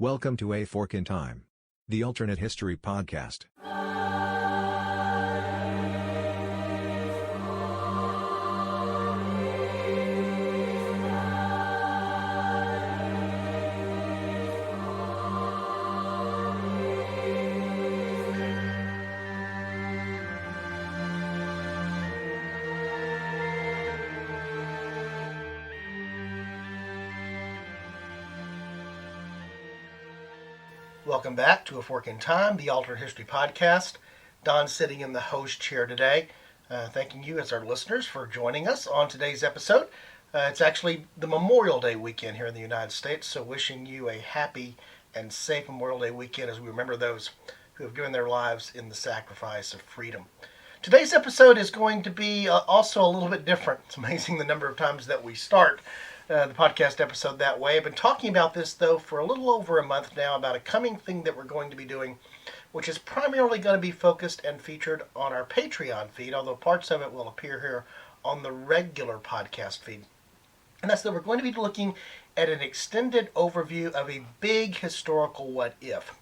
Welcome to A Fork in Time, the alternate history podcast. Welcome back to A Fork in Time, the alternate history podcast. Don sitting in the host chair today, thanking you as our listeners for joining us on today's episode. It's actually the Memorial Day weekend here in the United States, so wishing you a happy and safe Memorial Day weekend as we remember those who have given their lives in the sacrifice of freedom. Today's episode is going to be also a little bit different. It's amazing the number of times that we start the podcast episode that way. I've been talking about this, though, for a little over a month now about a coming thing that we're going to be doing, which is primarily going to be focused and featured on our Patreon feed, although parts of it will appear here on the regular podcast feed. And that's that we're going to be looking at an extended overview of a big historical what if.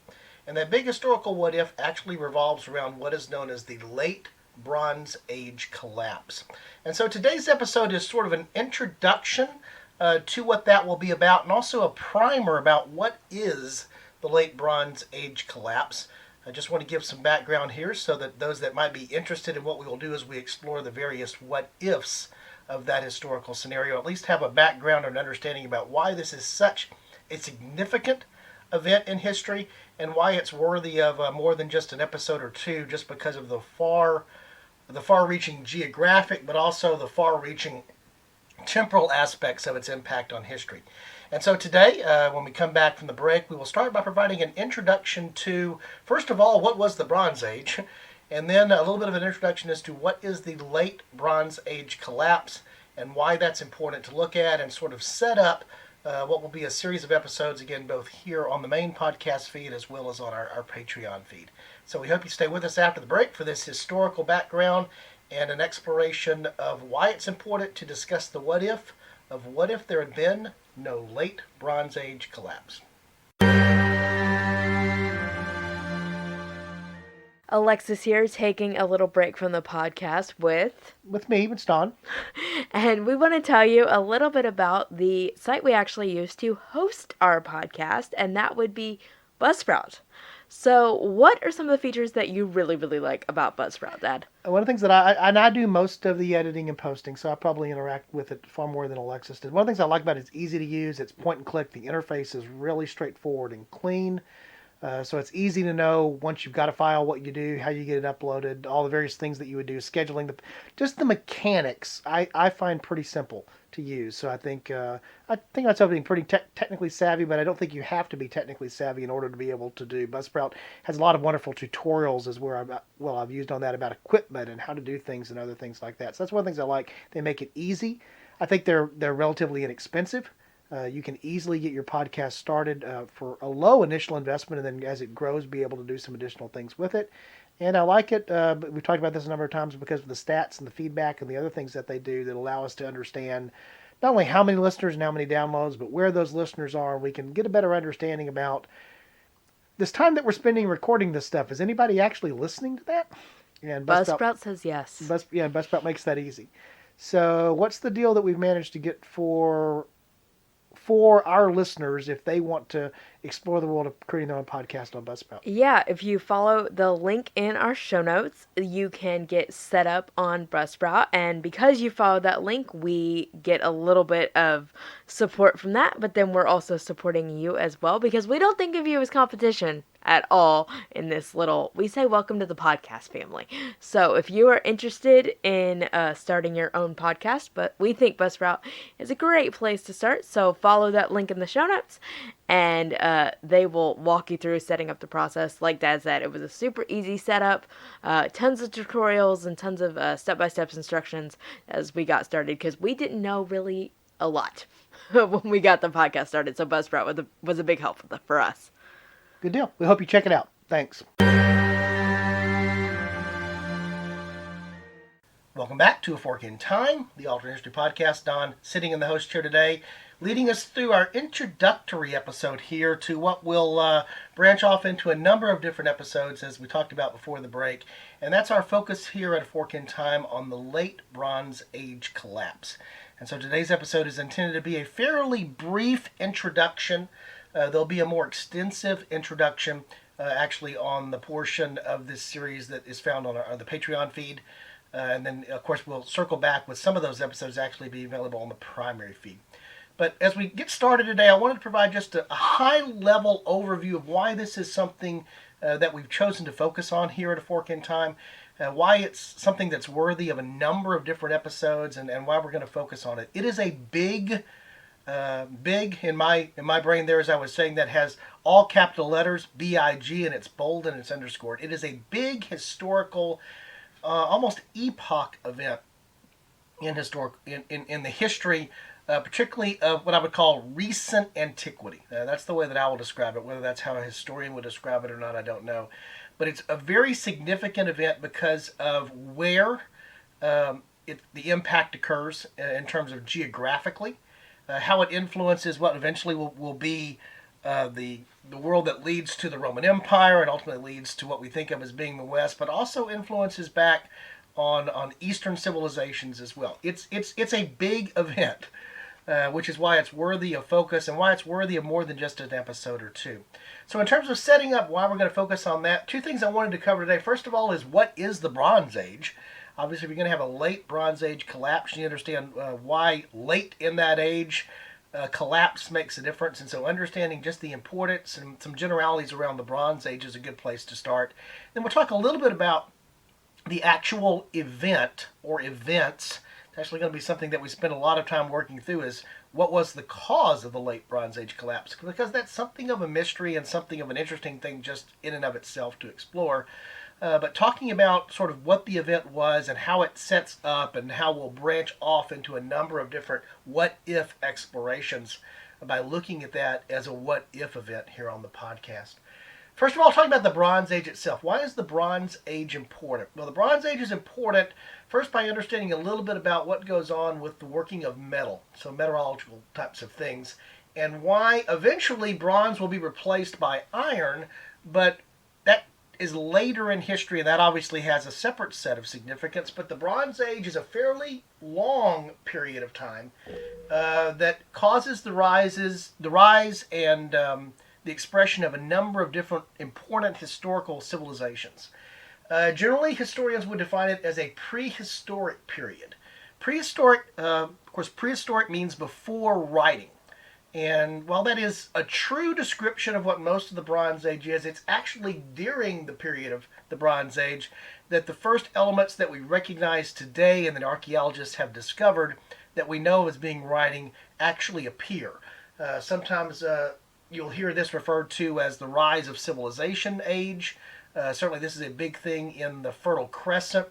And that big historical what if actually revolves around what is known as the Late Bronze Age collapse. And so today's episode is sort of an introduction to what that will be about, and also a primer about what is the Late Bronze Age collapse. I just want to give some background here so that those that might be interested in what we will do as we explore the various what-ifs of that historical scenario at least have a background and understanding about why this is such a significant event in history and why it's worthy of more than just an episode or two, just because of the far-reaching geographic, but also the far-reaching temporal aspects of its impact on history. And so today, when we come back from the break, we will start by providing an introduction to, first of all, what was the Bronze Age, and then a little bit of an introduction as to what is the Late Bronze Age collapse and why that's important to look at, and sort of set up what will be a series of episodes, again, both here on the main podcast feed as well as on our Patreon feed. So we hope you stay with us after the break for this historical background and an exploration of why it's important to discuss the what if of what if there had been no Late Bronze Age collapse. Alexis here, taking a little break from the podcast with me, it's Don. And we want to tell you a little bit about the site we actually use to host our podcast, and that would be Buzzsprout. So what are some of the features that you really, really like about Buzzsprout, Dad? One of the things that I do most of the editing and posting, so I probably interact with it far more than Alexis did. One of the things I like about it is it's easy to use. It's point and click. The interface is really straightforward and clean. So it's easy to know once you've got a file what you do, how you get it uploaded, all the various things that you would do, scheduling, just the mechanics I find pretty simple to use. So I think that's something pretty technically savvy, but I don't think you have to be technically savvy in order to be able to do. Buzzsprout has a lot of wonderful tutorials I've used on that about equipment and how to do things and other things like that. So that's one of the things I like. They make it easy. I think they're relatively inexpensive. You can easily get your podcast started for a low initial investment, and then as it grows, be able to do some additional things with it. And I like it. We've talked about this a number of times because of the stats and the feedback and the other things that they do that allow us to understand not only how many listeners and how many downloads, but where those listeners are. We can get a better understanding about this time that we're spending recording this stuff. Is anybody actually listening to that? And Buzzsprout says yes. Buzzsprout makes that easy. So what's the deal that we've managed to get for our listeners if they want to explore the world of creating their own podcast on Buzzsprout? Yeah, if you follow the link in our show notes, you can get set up on Buzzsprout. And because you follow that link, we get a little bit of support from that. But then we're also supporting you as well, because we don't think of you as competition at all in this we say welcome to the podcast family. So if you are interested in starting your own podcast, but we think Buzzsprout is a great place to start, so follow that link in the show notes, and they will walk you through setting up the process. Like Dad said, it was a super easy setup, tons of tutorials and tons of step-by-step instructions as we got started, because we didn't know really a lot when we got the podcast started, so Buzzsprout was a big help for us. Good deal. We hope you check it out. Thanks. Welcome back to A Fork in Time, the alternate history podcast. Don sitting in the host chair today leading us through our introductory episode here to what will branch off into a number of different episodes, as we talked about before the break. And that's our focus here at A Fork in Time on the late Bronze Age collapse. And so today's episode is intended to be a fairly brief introduction. There'll be a more extensive introduction actually on the portion of this series that is found on the Patreon feed. And then, of course, we'll circle back with some of those episodes actually be available on the primary feed. But as we get started today, I wanted to provide just a high-level overview of why this is something that we've chosen to focus on here at A Fork in Time, why it's something that's worthy of a number of different episodes, and why we're going to focus on it. It is a big in my brain there, as I was saying, that has all capital letters, B-I-G, and it's bold and it's underscored. It is a big historical, almost epoch event in the history, particularly of what I would call recent antiquity. That's the way that I will describe it. Whether that's how a historian would describe it or not, I don't know. But it's a very significant event because of where the impact occurs in terms of geographically, how it influences what eventually will be the world that leads to the Roman Empire and ultimately leads to what we think of as being the West, but also influences back on Eastern civilizations as well. It's a big event, which is why it's worthy of focus and why it's worthy of more than just an episode or two. So in terms of setting up why we're going to focus on that, two things I wanted to cover today. First of all is what is the Bronze Age? Obviously, if you're going to have a late Bronze Age collapse, you understand why late in that age collapse makes a difference. And so understanding just the importance and some generalities around the Bronze Age is a good place to start. Then we'll talk a little bit about the actual event or events. It's actually going to be something that we spend a lot of time working through, is what was the cause of the late Bronze Age collapse, because that's something of a mystery and something of an interesting thing just in and of itself to explore. But talking about sort of what the event was and how it sets up and how we'll branch off into a number of different what-if explorations by looking at that as a what-if event here on the podcast. First of all, talking about the Bronze Age itself. Why is the Bronze Age important? Well, the Bronze Age is important first by understanding a little bit about what goes on with the working of metal, so metallurgical types of things, and why eventually bronze will be replaced by iron, but that is later in history, and that obviously has a separate set of significance. But the Bronze Age is a fairly long period of time that causes the rise and the expression of a number of different important historical civilizations. Generally, historians would define it as a prehistoric period. Prehistoric, of course, prehistoric means before writing. And while that is a true description of what most of the Bronze Age is, it's actually during the period of the Bronze Age that the first elements that we recognize today and that archaeologists have discovered that we know as being writing actually appear. Sometimes you'll hear this referred to as the rise of civilization age. Certainly this is a big thing in the Fertile Crescent,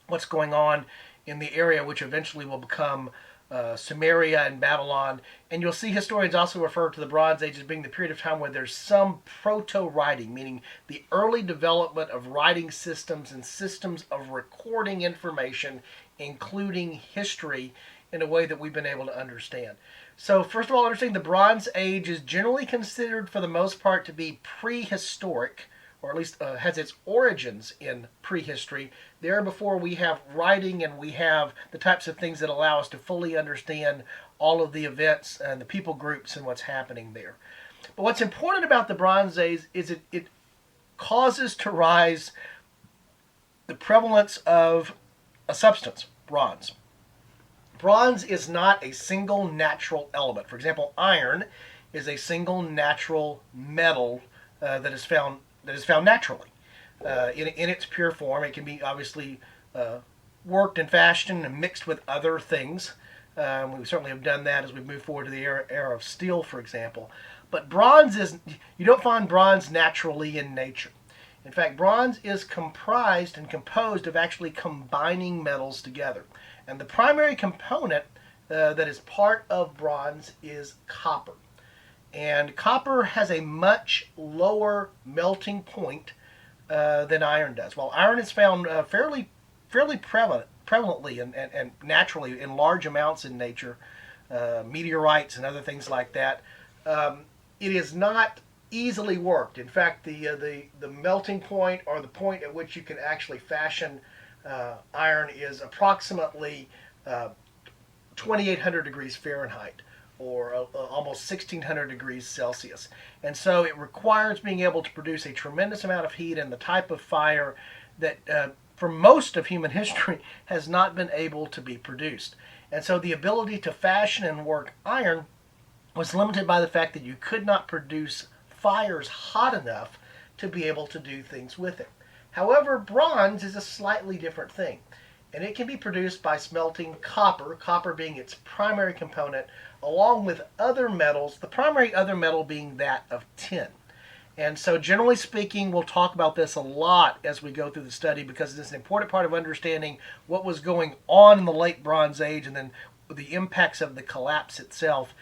what's going on in the area which eventually will become Sumeria and Babylon. And you'll see historians also refer to the Bronze Age as being the period of time where there's some proto-writing, meaning the early development of writing systems and systems of recording information, including history, in a way that we've been able to understand. So first of all, understanding the Bronze Age is generally considered for the most part to be prehistoric, or at least has its origins in prehistory, there before we have writing and we have the types of things that allow us to fully understand all of the events and the people groups and what's happening there. But what's important about the Bronze Age is it causes to rise the prevalence of a substance, bronze. Bronze is not a single natural element. For example, iron is a single natural metal that is found naturally in its pure form. It can be obviously worked and fashioned and mixed with other things. We certainly have done that as we move forward to the era of steel, for example. But bronze you don't find bronze naturally in nature. In fact, bronze is comprised and composed of actually combining metals together. And the primary component that is part of bronze is copper. And copper has a much lower melting point than iron does. While iron is found fairly prevalently and naturally in large amounts in nature, meteorites and other things like that. It is not easily worked. In fact, the melting point, or the point at which you can actually fashion iron, is approximately 2,800 degrees Fahrenheit, or almost 1,600 degrees Celsius. And so it requires being able to produce a tremendous amount of heat and the type of fire that for most of human history has not been able to be produced. And so the ability to fashion and work iron was limited by the fact that you could not produce fires hot enough to be able to do things with it. However, bronze is a slightly different thing, and it can be produced by smelting copper, copper being its primary component, along with other metals, the primary other metal being that of tin. And so generally speaking, we'll talk about this a lot as we go through the study, because it's an important part of understanding what was going on in the late Bronze Age and then the impacts of the collapse itself,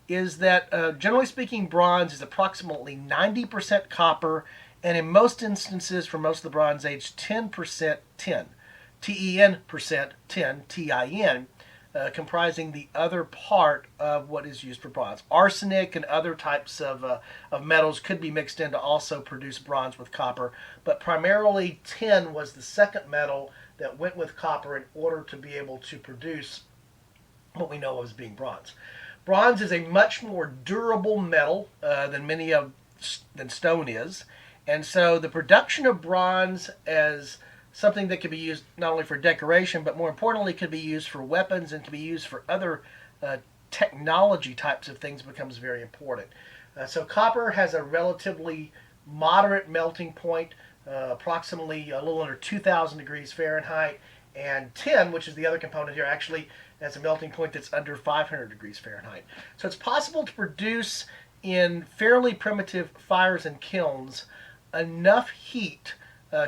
is that generally speaking, bronze is approximately 90% copper, and in most instances, for most of the Bronze Age, 10% tin. TEN percent, tin, TIN, comprising the other part of what is used for bronze. Arsenic and other types of metals could be mixed in to also produce bronze with copper, but primarily tin was the second metal that went with copper in order to be able to produce what we know as being bronze. Bronze is a much more durable metal than stone is, and so the production of bronze as something that could be used not only for decoration, but more importantly could be used for weapons and to be used for other technology types of things becomes very important. So copper has a relatively moderate melting point, approximately a little under 2,000 degrees Fahrenheit, and tin, which is the other component here, actually has a melting point that's under 500 degrees Fahrenheit. So it's possible to produce in fairly primitive fires and kilns enough heat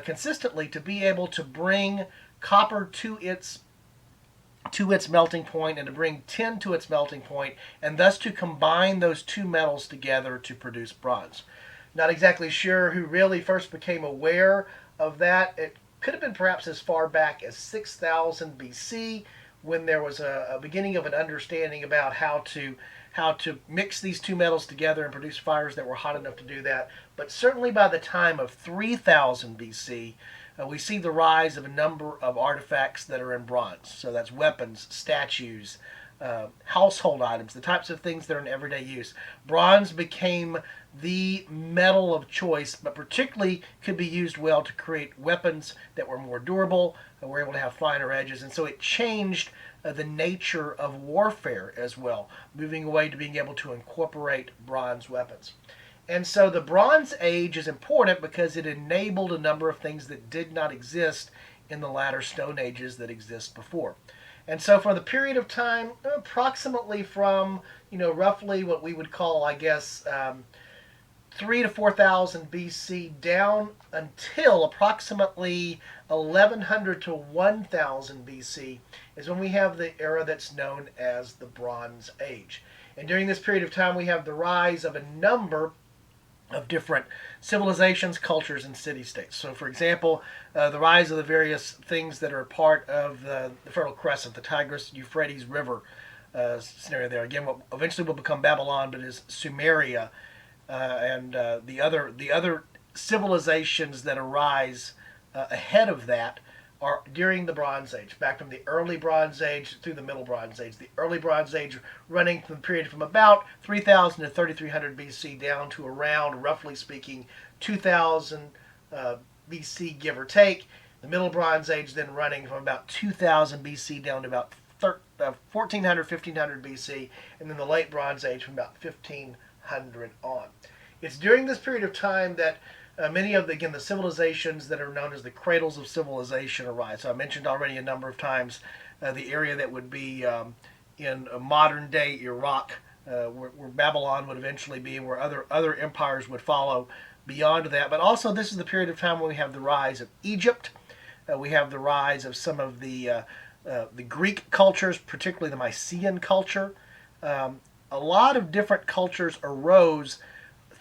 consistently to be able to bring copper to its melting point and to bring tin to its melting point, and thus to combine those two metals together to produce bronze. Not exactly sure who really first became aware of that. It could have been perhaps as far back as 6,000 BC, when there was a beginning of an understanding about how to mix these two metals together and produce fires that were hot enough to do that. But certainly by the time of 3000 BC, we see the rise of a number of artifacts that are in bronze. So that's weapons, statues, household items, the types of things that are in everyday use. Bronze became the metal of choice, but particularly could be used well to create weapons that were more durable and were able to have finer edges. And so it changed the nature of warfare as well, moving away to being able to incorporate bronze weapons. And so the Bronze Age is important because it enabled a number of things that did not exist in the latter Stone Ages that exist before. And so for the period of time, approximately from, roughly what we would call, 3 to 4,000 BC down until approximately 1100 to 1000 BC is when we have the era that's known as the Bronze Age. And during this period of time, we have the rise of a number of different civilizations, cultures, and city-states. So, for example, the rise of the various things that are part of the Fertile Crescent, the Tigris-Euphrates River scenario there. Again, what eventually will become Babylon, but is Sumeria, and the other civilizations that arise ahead of that are during the Bronze Age, back from the early Bronze Age through the Middle Bronze Age. The early Bronze Age running from the period from about 3000 to 3300 BC down to around, roughly speaking, 2000 BC, give or take. The Middle Bronze Age then running from about 2000 BC down to about 1400, 1500 BC, and then the Late Bronze Age from about 1500 on. It's during this period of time that many of the civilizations that are known as the Cradles of Civilization arise. So I mentioned already a number of times the area that would be in modern day Iraq, where Babylon would eventually be, and where other empires would follow beyond that. But also this is the period of time when we have the rise of Egypt. We have the rise of some of the Greek cultures, particularly the Mycenaean culture. A lot of different cultures arose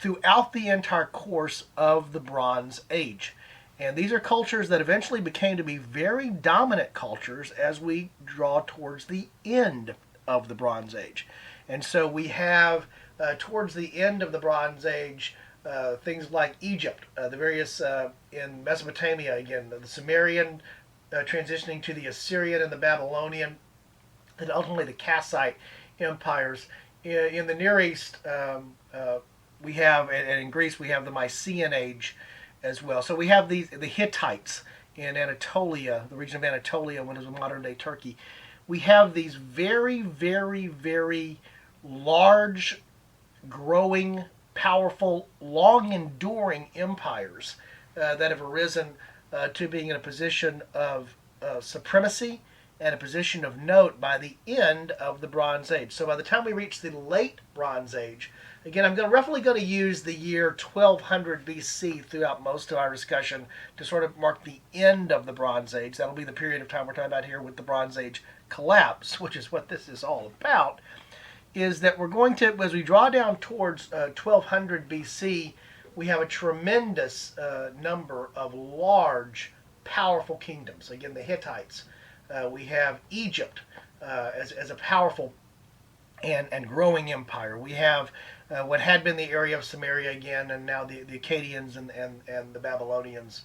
throughout the entire course of the Bronze Age. And these are cultures that eventually became to be very dominant cultures as we draw towards the end of the Bronze Age. And so we have, towards the end of the Bronze Age, things like Egypt, the various, in Mesopotamia again, the Sumerian transitioning to the Assyrian and the Babylonian, and ultimately the Kassite empires. In the Near East, we have, and in Greece, we have the Mycenaean age as well. So we have the Hittites in Anatolia, the region of Anatolia, when it was modern day Turkey. We have these very, very, very large, growing, powerful, long enduring empires that have arisen to being in a position of supremacy and a position of note by the end of the Bronze Age. So by the time we reach the late Bronze Age, again, I'm roughly going to use the year 1200 BC throughout most of our discussion to sort of mark the end of the Bronze Age. That'll be the period of time we're talking about here with the Bronze Age collapse, which is what this is all about, is that we're going to, as we draw down towards 1200 BC, we have a tremendous number of large, powerful kingdoms. Again, the Hittites. We have Egypt as a powerful and growing empire. We have what had been the area of Samaria again, and now the Akkadians and the Babylonians.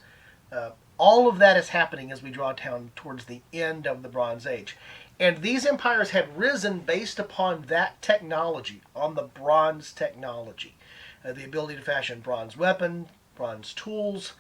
All of that is happening as we draw down towards the end of the Bronze Age. And these empires had risen based upon that technology, on the bronze technology. The ability to fashion bronze weapons, bronze tools,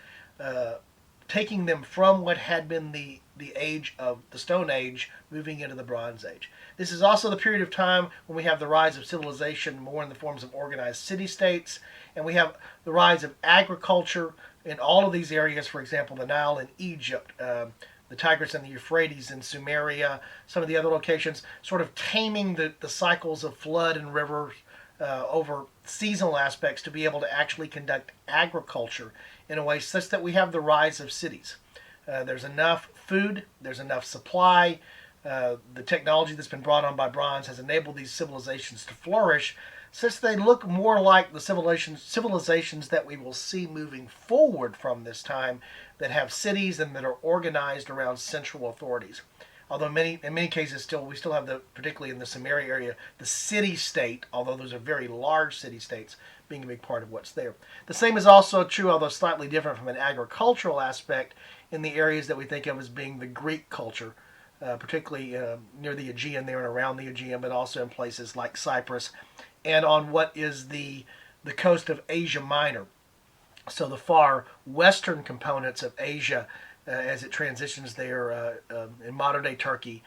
taking them from what had been the age of the Stone Age, moving into the Bronze Age. This is also the period of time when we have the rise of civilization more in the forms of organized city-states, and we have the rise of agriculture in all of these areas, for example, the Nile in Egypt, the Tigris and the Euphrates in Sumeria, some of the other locations, sort of taming the cycles of flood and river over seasonal aspects to be able to actually conduct agriculture in a way such that we have the rise of cities. There's enough food, there's enough supply. The technology that's been brought on by bronze has enabled these civilizations to flourish, since they look more like the civilizations that we will see moving forward from this time, that have cities and that are organized around central authorities. Although in many cases we still have particularly in the Sumeria area, the city-state, although those are very large city-states, being a big part of what's there. The same is also true, although slightly different from an agricultural aspect, in the areas that we think of as being the Greek culture, particularly near the Aegean there and around the Aegean, but also in places like Cyprus and on what is the coast of Asia Minor. So the far western components of Asia as it transitions there in modern-day Turkey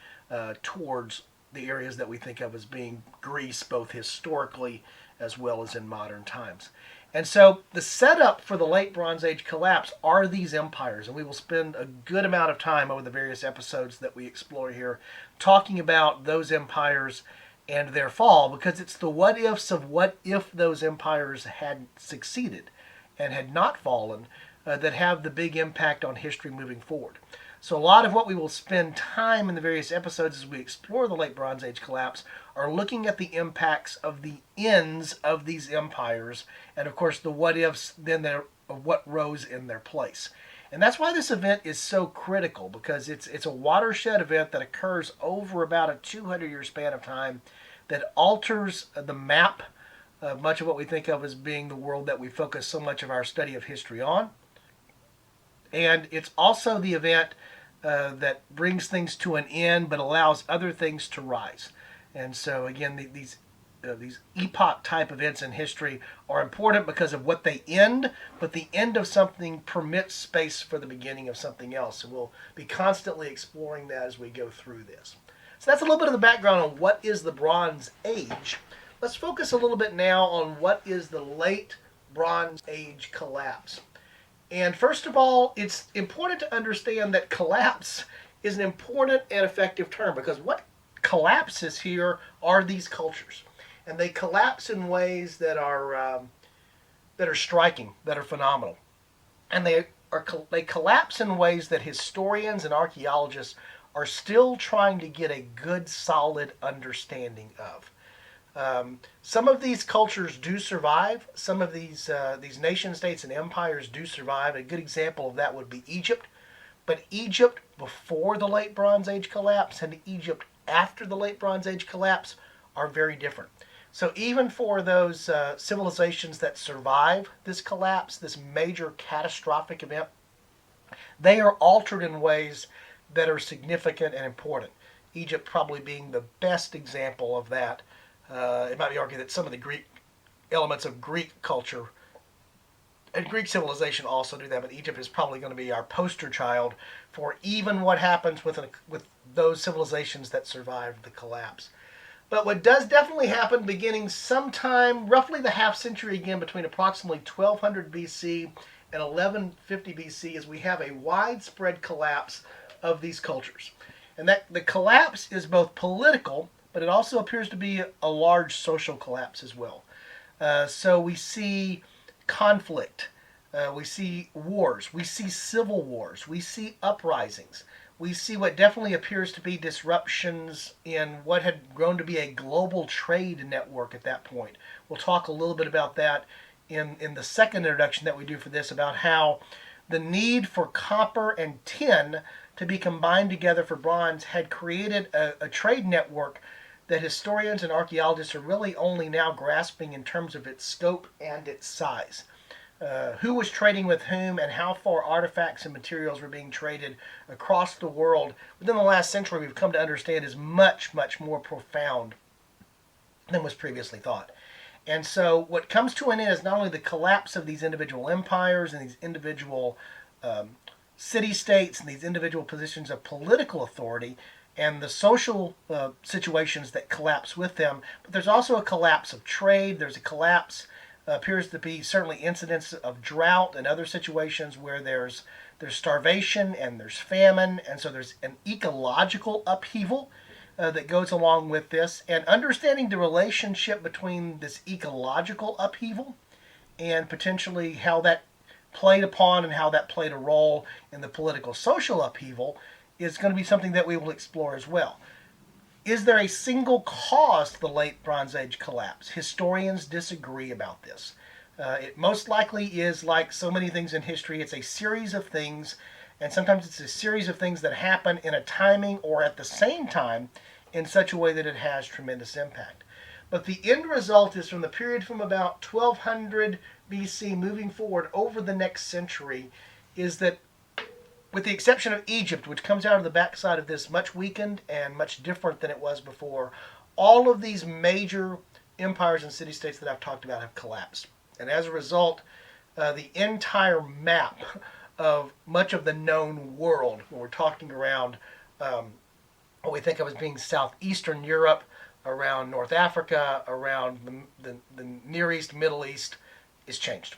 towards the areas that we think of as being Greece, both historically as well as in modern times. And so the setup for the late Bronze Age collapse are these empires, and we will spend a good amount of time over the various episodes that we explore here talking about those empires and their fall, because it's the what-ifs of what if those empires had succeeded and had not fallen that have the big impact on history moving forward. So a lot of what we will spend time in the various episodes as we explore the late Bronze Age collapse are looking at the impacts of the ends of these empires, and of course the what-ifs then of what rose in their place. And that's why this event is so critical, because it's a watershed event that occurs over about a 200-year span of time that alters the map of much of what we think of as being the world that we focus so much of our study of history on. And it's also the event that brings things to an end but allows other things to rise. And so again, these epoch type events in history are important because of what they end, but the end of something permits space for the beginning of something else. And we'll be constantly exploring that as we go through this. So that's a little bit of the background on what is the Bronze Age. Let's focus a little bit now on what is the late Bronze Age collapse. And first of all, it's important to understand that collapse is an important and effective term, because what collapses here are these cultures. And they collapse in ways that are striking, that are phenomenal. And they collapse in ways that historians and archaeologists are still trying to get a good, solid understanding of. Some of these cultures do survive. Some of these nation states and empires do survive. A good example of that would be Egypt. But Egypt before the late Bronze Age collapse and Egypt after the late Bronze Age collapse are very different. So even for those civilizations that survive this collapse, this major catastrophic event, they are altered in ways that are significant and important. Egypt probably being the best example of that. It might be argued that some of the Greek elements of Greek culture and Greek civilization also do that, but Egypt is probably going to be our poster child for even what happens with those civilizations that survived the collapse. But what does definitely happen beginning sometime, roughly the half century again, between approximately 1200 BC and 1150 BC, is we have a widespread collapse of these cultures. And that the collapse is both political, but it also appears to be a large social collapse as well. So we see conflict, we see wars, we see civil wars, we see uprisings. We see what definitely appears to be disruptions in what had grown to be a global trade network at that point. We'll talk a little bit about that in the second introduction that we do for this, about how the need for copper and tin to be combined together for bronze had created a trade network that historians and archaeologists are really only now grasping in terms of its scope and its size. Who was trading with whom, and how far artifacts and materials were being traded across the world within the last century, we've come to understand is much, much more profound than was previously thought. And so what comes to an end is not only the collapse of these individual empires and these individual city-states and these individual positions of political authority and the social situations that collapse with them, but there's also a collapse of trade. There's a collapse, appears to be certainly incidents of drought and other situations where there's starvation and there's famine, and so there's an ecological upheaval that goes along with this. And understanding the relationship between this ecological upheaval and potentially how that played upon and how that played a role in the political social upheaval is going to be something that we will explore as well. Is there a single cause to the late Bronze Age collapse? Historians disagree about this. It most likely is, like so many things in history, it's a series of things, and sometimes it's a series of things that happen in a timing or at the same time in such a way that it has tremendous impact. But the end result is from the period from about 1200 BC moving forward over the next century, is that with the exception of Egypt, which comes out of the backside of this much weakened and much different than it was before, all of these major empires and city-states that I've talked about have collapsed. And as a result, the entire map of much of the known world, when we're talking around what we think of as being southeastern Europe, around North Africa, around the Near East, Middle East, is changed.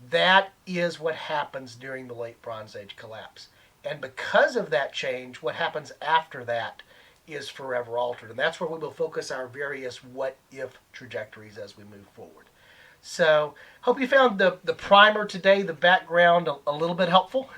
That is what happens during the late Bronze Age collapse. And because of that change, what happens after that is forever altered. And that's where we will focus our various what-if trajectories as we move forward. So, hope you found the primer today, the background, a little bit helpful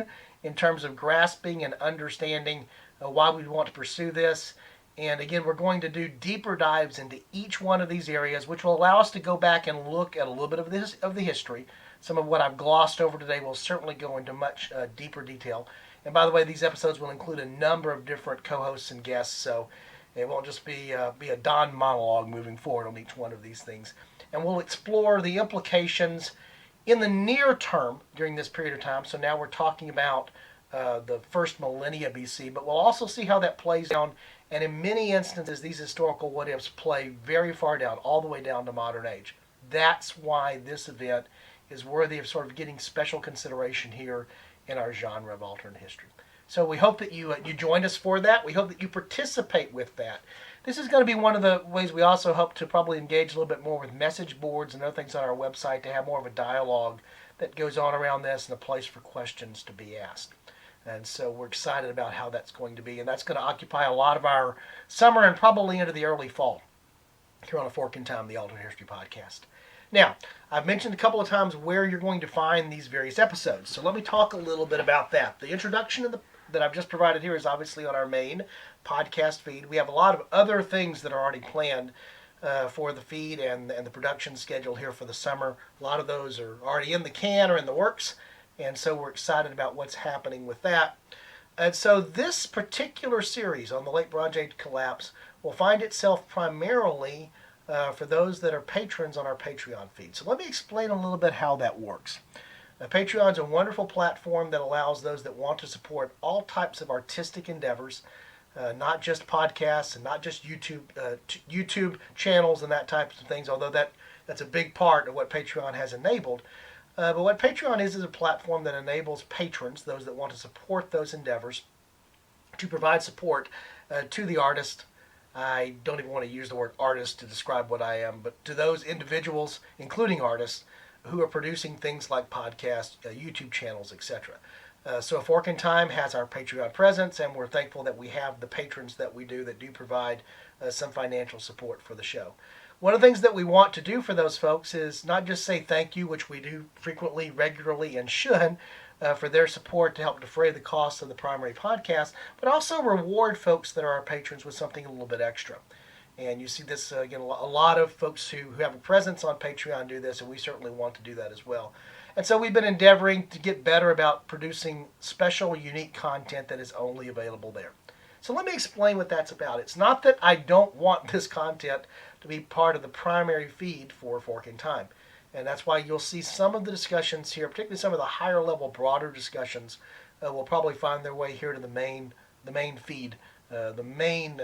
in terms of grasping and understanding why we want to pursue this. And again, we're going to do deeper dives into each one of these areas, which will allow us to go back and look at a little bit of the history. Some of what I've glossed over today will certainly go into much deeper detail. And by the way, these episodes will include a number of different co-hosts and guests, so it won't just be a Don monologue moving forward on each one of these things. And we'll explore the implications in the near term during this period of time. So now we're talking about the first millennia BC, but we'll also see how that plays down. And in many instances, these historical what-ifs play very far down, all the way down to modern age. That's why this event is worthy of sort of getting special consideration here in our genre of alternate history. So we hope that you join us for that. We hope that you participate with that. This is going to be one of the ways we also hope to probably engage a little bit more with message boards and other things on our website to have more of a dialogue that goes on around this and a place for questions to be asked. And so we're excited about how that's going to be. And that's going to occupy a lot of our summer and probably into the early fall here on A Fork in Time, the Alternate History Podcast. Now, I've mentioned a couple of times where you're going to find these various episodes. So let me talk a little bit about that. The introduction that I've just provided here is obviously on our main podcast feed. We have a lot of other things that are already planned for the feed and the production schedule here for the summer. A lot of those are already in the can or in the works. And so we're excited about what's happening with that. And so this particular series on the late Bronze Age collapse will find itself primarily for those that are patrons on our Patreon feed. So let me explain a little bit how that works. Patreon is a wonderful platform that allows those that want to support all types of artistic endeavors, not just podcasts and not just YouTube channels and that types of things, although that's a big part of what Patreon has enabled. But what Patreon is a platform that enables patrons, those that want to support those endeavors, to provide support to the artist. I don't even want to use the word artist to describe what I am, but to those individuals, including artists, who are producing things like podcasts, YouTube channels, etc. So A Fork in Time has our Patreon presence, and we're thankful that we have the patrons that we do that do provide some financial support for the show. One of the things that we want to do for those folks is not just say thank you, which we do frequently, regularly, and should, for their support to help defray the costs of the primary podcast, but also reward folks that are our patrons with something a little bit extra. And you see this, again, a lot of folks who have a presence on Patreon do this, and we certainly want to do that as well. And so we've been endeavoring to get better about producing special, unique content that is only available there. So let me explain what that's about. It's not that I don't want this content to be part of the primary feed for Fork in Time. And that's why you'll see some of the discussions here, particularly some of the higher level, broader discussions, will probably find their way here to the main feed, the main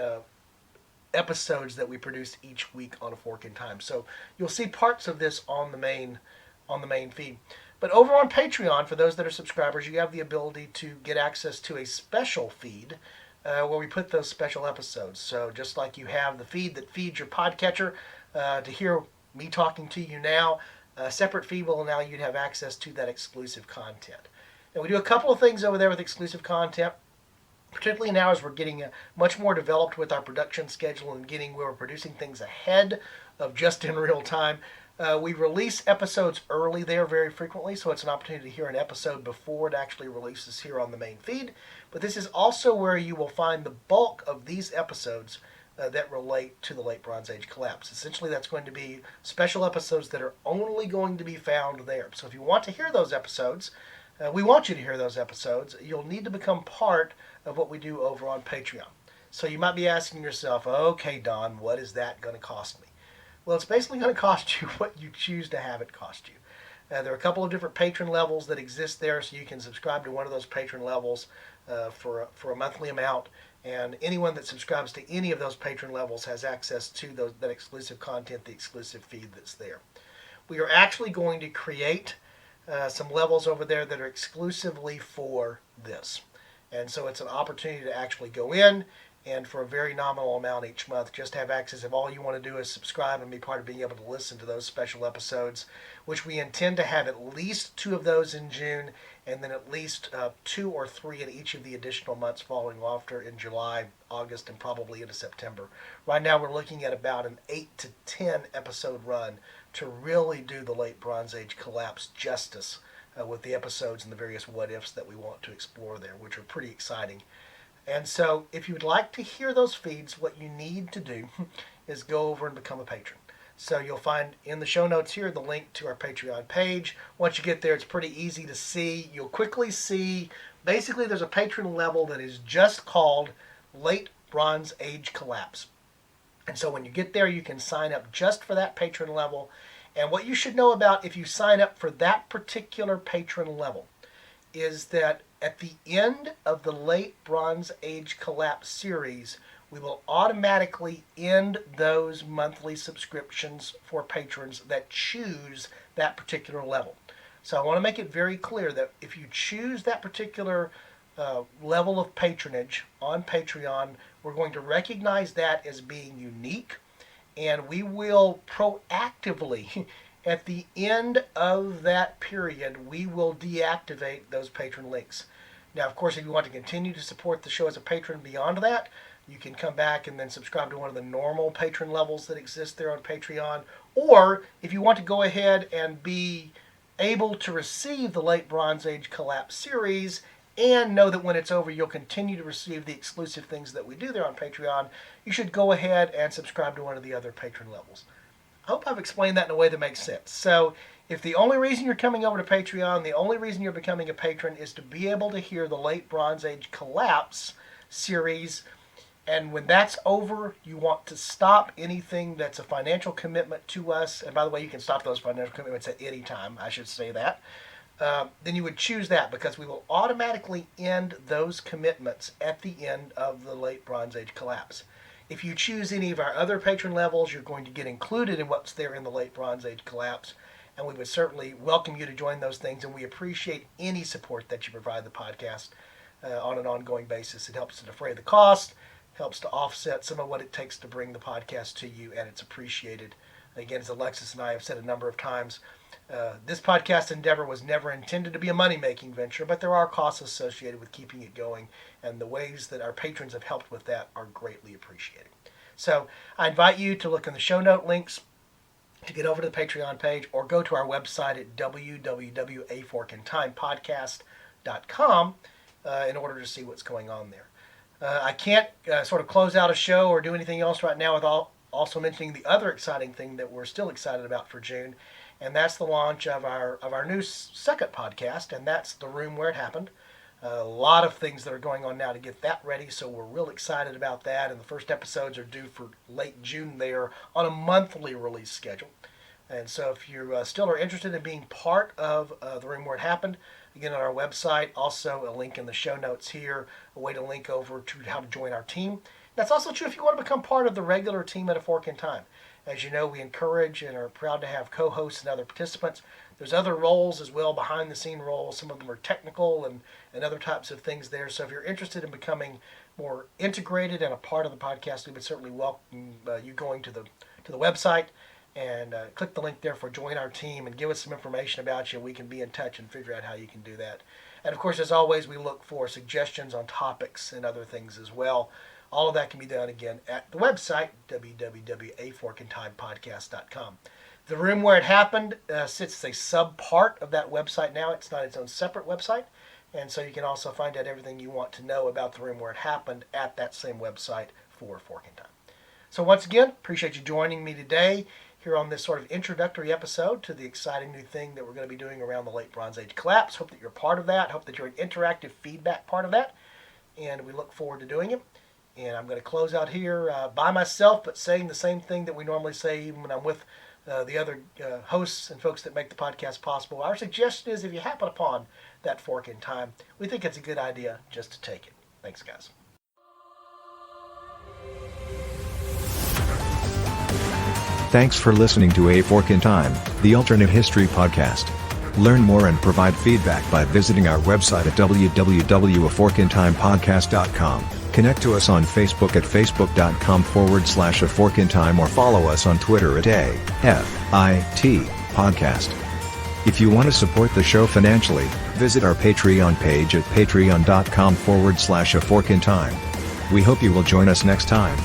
episodes that we produce each week on A Fork in Time. So you'll see parts of this on the main feed. But over on Patreon, for those that are subscribers, you have the ability to get access to a special feed where we put those special episodes. So just like you have the feed that feeds your podcatcher to hear me talking to you now, a separate feed will allow you to have access to that exclusive content. And we do a couple of things over there with exclusive content, particularly now as we're getting much more developed with our production schedule and getting where we're producing things ahead of just in real time. We release episodes early there very frequently, so it's an opportunity to hear an episode before it actually releases here on the main feed. But this is also where you will find the bulk of these episodes that relate to the Late Bronze Age collapse. Essentially, that's going to be special episodes that are only going to be found there. So if you want to hear those episodes, we want you to hear those episodes, you'll need to become part of what we do over on Patreon. So you might be asking yourself, okay, Don, what is that going to cost me? Well, it's basically going to cost you what you choose to have it cost you. There are a couple of different patron levels that exist there, so you can subscribe to one of those patron levels for a monthly amount. And anyone that subscribes to any of those patron levels has access to that exclusive content, the exclusive feed that's there. We are actually going to create some levels over there that are exclusively for this. And so it's an opportunity to actually go in and for a very nominal amount each month, just have access. If all you want to do is subscribe and be part of being able to listen to those special episodes, which we intend to have at least 2 of those in June, and then at least 2 or 3 in each of the additional months following after in July, August, and probably into September. Right now we're looking at about an 8 to 10 episode run to really do the Late Bronze Age collapse justice with the episodes and the various what-ifs that we want to explore there, which are pretty exciting. And so if you'd like to hear those feeds, what you need to do is go over and become a patron. So you'll find in the show notes here the link to our Patreon page. Once you get there, it's pretty easy to see. You'll quickly see, basically there's a patron level that is just called Late Bronze Age Collapse. And so when you get there, you can sign up just for that patron level. And what you should know about if you sign up for that particular patron level is that at the end of the Late Bronze Age Collapse series, we will automatically end those monthly subscriptions for patrons that choose that particular level. So I want to make it very clear that if you choose that particular level of patronage on Patreon, we're going to recognize that as being unique, and we will proactively at the end of that period, we will deactivate those patron links. Now, of course, if you want to continue to support the show as a patron beyond that, you can come back and then subscribe to one of the normal patron levels that exist there on Patreon. Or if you want to go ahead and be able to receive the Late Bronze Age Collapse series and know that when it's over you'll continue to receive the exclusive things that we do there on Patreon, you should go ahead and subscribe to one of the other patron levels. I hope I've explained that in a way that makes sense. So if the only reason you're coming over to Patreon, the only reason you're becoming a patron is to be able to hear the Late Bronze Age Collapse series, And when that's over, you want to stop anything that's a financial commitment to us. And by the way, you can stop those financial commitments at any time, I should say that. Then you would choose that, because we will automatically end those commitments at the end of the late Bronze Age collapse. If you choose any of our other patron levels, you're going to get included in what's there in the late Bronze Age collapse. And we would certainly welcome you to join those things. And we appreciate any support that you provide the podcast on an ongoing basis. It helps to defray the cost, helps to offset some of what it takes to bring the podcast to you, and it's appreciated. Again, as Alexis and I have said a number of times, this podcast endeavor was never intended to be a money-making venture, but there are costs associated with keeping it going, and the ways that our patrons have helped with that are greatly appreciated. So I invite you to look in the show note links to get over to the Patreon page, or go to our website at www.aforkintimepodcast.com in order to see what's going on there. I can't sort of close out a show or do anything else right now without also mentioning the other exciting thing that we're still excited about for June, and that's the launch of our new second podcast, and that's The Room Where It Happened. A lot of things that are going on now to get that ready, so we're real excited about that, and the first episodes are due for late June. They are on a monthly release schedule. And so if you still are interested in being part of The Room Where It Happened, again, on our website, also a link in the show notes here, a way to link over to how to join our team. That's also true if you want to become part of the regular team at A Fork in Time. As you know, we encourage and are proud to have co-hosts and other participants. There's other roles as well, behind-the-scene roles. Some of them are technical and other types of things there. So if you're interested in becoming more integrated and a part of the podcast, we would certainly welcome you going to the website and click the link there for Join Our Team and give us some information about you. We can be in touch and figure out how you can do that. And of course, as always, we look for suggestions on topics and other things as well. All of that can be done, again, at the website, www.aforkintimepodcast.com. The Room Where It Happened sits as a sub-part of that website now. It's not its own separate website. And so you can also find out everything you want to know about The Room Where It Happened at that same website for Fork in Time. So once again, appreciate you joining me today here on this sort of introductory episode to the exciting new thing that we're going to be doing around the late Bronze Age collapse. Hope that you're part of that. Hope that you're an interactive feedback part of that. And we look forward to doing it. And I'm going to close out here by myself, but saying the same thing that we normally say even when I'm with the other hosts and folks that make the podcast possible. Our suggestion is, if you happen upon that fork in time, we think it's a good idea just to take it. Thanks, guys. Thanks for listening to A Fork in Time, the alternate history podcast. Learn more and provide feedback by visiting our website at www.aforkintimepodcast.com. Connect to us on Facebook at facebook.com/aforkintime, or follow us on Twitter at AFIT Podcast. If you want to support the show financially, visit our Patreon page at patreon.com/aforkintime. We hope you will join us next time.